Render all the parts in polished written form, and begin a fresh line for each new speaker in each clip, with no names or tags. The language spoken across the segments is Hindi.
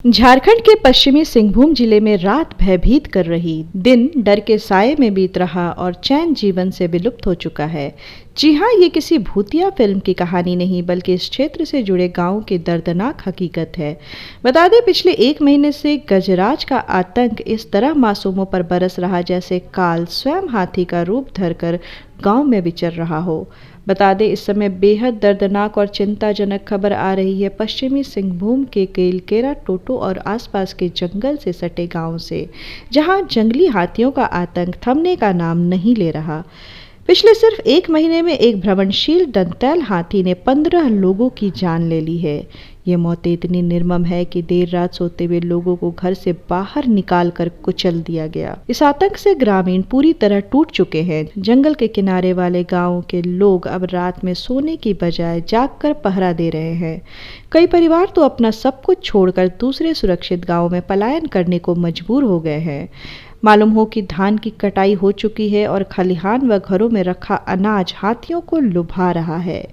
झारखंड के पश्चिमी सिंहभूम जिले में रात भयभीत कर रही, दिन डर के साए में बीत रहा और चैन जीवन से विलुप्त हो चुका है। जी हाँ, ये किसी भूतिया फिल्म की कहानी नहीं बल्कि इस क्षेत्र से जुड़े गांव की दर्दनाक हकीकत है। बता दें, पिछले 1 महीने से गजराज का आतंक इस तरह मासूमों पर बरस रहा जैसे काल स्वयं हाथी का रूप धरकर गांव में विचर रहा हो। बता दें, इस समय बेहद दर्दनाक और चिंताजनक खबर आ रही है पश्चिमी सिंहभूम के केलकेरा, टोटो और आसपास के जंगल से सटे गांव से, जहां जंगली हाथियों का आतंक थमने का नाम नहीं ले रहा। पिछले सिर्फ 1 महीने में एक भ्रमणशील दंतैल हाथी ने 15 लोगों की जान ले ली है। ये मौतें इतनी निर्मम है कि देर रात सोते हुए लोगों को घर से बाहर निकाल कर कुचल दिया गया। इस आतंक से ग्रामीण पूरी तरह टूट चुके हैं। जंगल के किनारे वाले गांवों के लोग अब रात में सोने की बजाय जागकर पहरा दे रहे हैं। कई परिवार तो अपना सब कुछ छोड़कर दूसरे सुरक्षित गांवों में पलायन करने को मजबूर हो गए हैं। मालूम हो कि धान की कटाई हो चुकी है और खलिहान व घरों में रखा अनाज हाथियों को लुभा रहा है।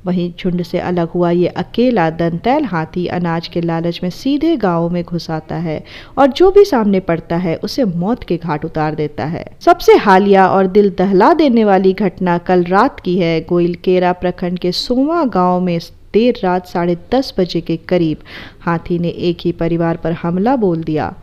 वहीं झुंड से अलग हुआ ये अकेला दंतैल हाथी अनाज के लालच में सीधे गांवों में घुस आता है और जो भी सामने पड़ता है उसे मौत के घाट उतार देता है। सबसे हालिया और दिल दहला देने वाली घटना कल रात की है। गोइलकेरा प्रखंड के सोवा गांव में देर रात 10:30 बजे के करीब हाथी ने एक ही परिवार पर हमला बोल दिया।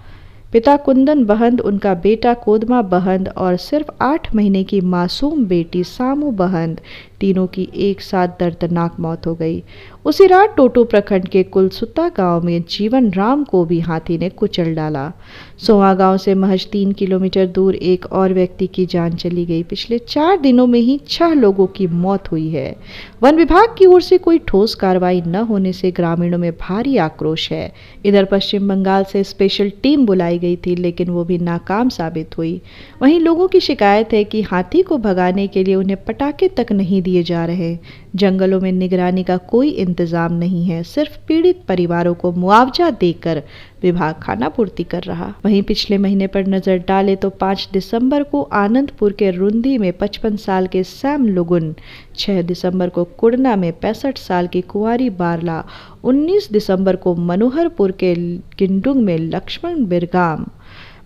पिता कुंदन बहंद, उनका बेटा कोदमा बहंद और सिर्फ 8 महीने की मासूम बेटी सामू बहंद, तीनों की एक साथ दर्दनाक मौत हो गई। उसी रात टोटो प्रखंड के कुलसुत्ता गांव में जीवन राम को भी हाथी ने कुचल डाला। सोवा गांव से महज 3 किलोमीटर दूर एक और व्यक्ति की जान चली गई। पिछले 4 दिनों में ही 6 लोगों की मौत हुई है। वन विभाग की ओर से कोई ठोस कार्रवाई न होने से ग्रामीणों में भारी आक्रोश है। इधर पश्चिम बंगाल से स्पेशल टीम बुलाई गई थी, लेकिन वो भी नाकाम साबित हुई। वहीं लोगों की शिकायत है कि हाथी को भगाने के लिए उन्हें पटाखे तक नहीं दिए जा रहे। जंगलों में निगरानी का कोई इंतजाम नहीं है। सिर्फ पीड़ित परिवारों को मुआवजा देकर विभाग खानापूर्ति कर रहा। वहीं पिछले महीने पर नजर डाले तो 5 दिसंबर को आनंदपुर के रुंदी में 55 साल के सैम लुगुन, 6 दिसंबर को कुड़ना में 65 साल की कुंवारी बारला, 19 दिसंबर को मनोहरपुर के किंडुंग में लक्ष्मण बिरगाम,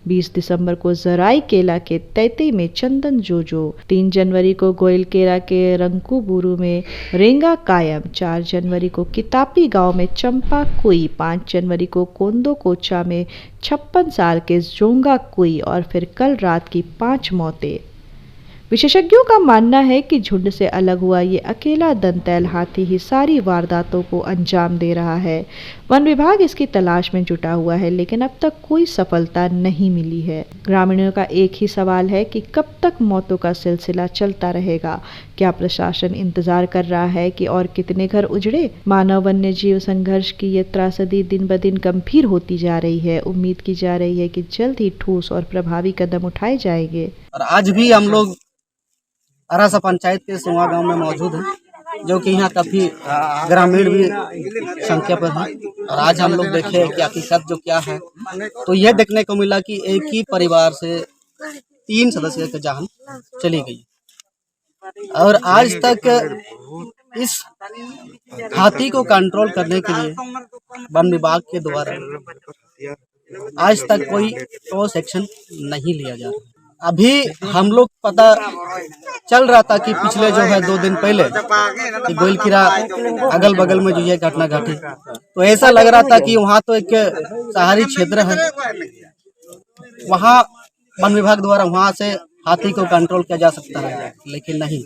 20 दिसंबर को जराई केला के तैते में चंदन जोजो, 3 जनवरी को गोइलकेरा के रंकुबुरु में रेंगा कायम, 4 जनवरी को कितापी गांव में चंपा कुई, 5 जनवरी को कोंदो कोचा में 56 साल के जोंगा कुई और फिर कल रात की 5 मौतें। विशेषज्ञों का मानना है कि झुंड से अलग हुआ ये अकेला दंतैल हाथी ही सारी वारदातों को अंजाम दे रहा है। वन विभाग इसकी तलाश में जुटा हुआ है, लेकिन अब तक कोई सफलता नहीं मिली है। ग्रामीणों का एक ही सवाल है कि कब तक मौतों का सिलसिला चलता रहेगा। क्या प्रशासन इंतजार कर रहा है कि और कितने घर उजड़े? मानव वन्य जीव संघर्ष की ये त्रासदी दिन ब दिन गंभीर होती जा रही है। उम्मीद की जा रही है कि जल्द ही ठोस और प्रभावी कदम उठाए जाएंगे।
और आज भी हम लोग अरासा पंचायत के सोवा गांव में मौजूद हैं, जो कि यहाँ काफी ग्रामीण भी संख्या पर है। और आज हम लोग देखे कि हकीकत जो क्या है, तो यह देखने को मिला कि एक ही परिवार से 3 सदस्य की जान चली गई। और आज तक इस हाथी को कंट्रोल करने के लिए वन विभाग के द्वारा आज तक कोई ठोस एक्शन नहीं लिया जा रहा। अभी हम लोग पता चल रहा था कि पिछले जो है 2 दिन पहले कि गोइलकेरा अगल बगल में जो ये घटना घटी, तो ऐसा लग रहा था कि वहाँ तो एक शहरी क्षेत्र है, वहाँ वन विभाग द्वारा वहाँ से हाथी को कंट्रोल किया जा सकता है, लेकिन नहीं।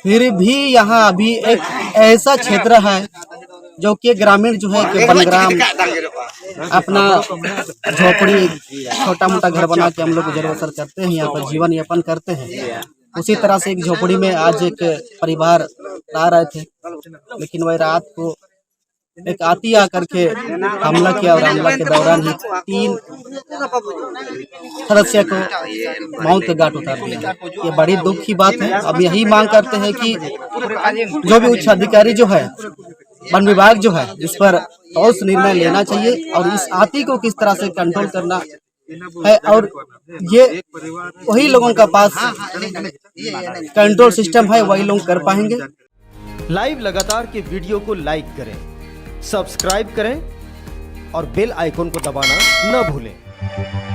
फिर भी यहाँ अभी एक ऐसा क्षेत्र है जो कि ग्रामीण जो है कि वनग्राम अपना झोपड़ी छोटा मोटा घर बना के हम लोग गुजर बसर करते हैं, यहाँ पर जीवन यापन करते हैं। उसी तरह से एक झोपड़ी में आज एक परिवार रह रहे थे, लेकिन वह रात को एक हाथी आकर के हमला किया और हमला के दौरान ही 3 सदस्य को मौत के घाट उतार दिया। ये बड़ी दुख की बात है। अब यही मांग करते हैं कि जो भी उच्च अधिकारी जो है, वन विभाग जो है, इस पर ठोस निर्णय लेना चाहिए और इस हाथी को किस तरह से कंट्रोल करना है। और ये वही लोगों का पास कंट्रोल सिस्टम है, वही लोग कर पाएंगे।
लाइव लगातार के वीडियो को लाइक करें, सब्सक्राइब करें और बेल आइकन को दबाना न भूलें।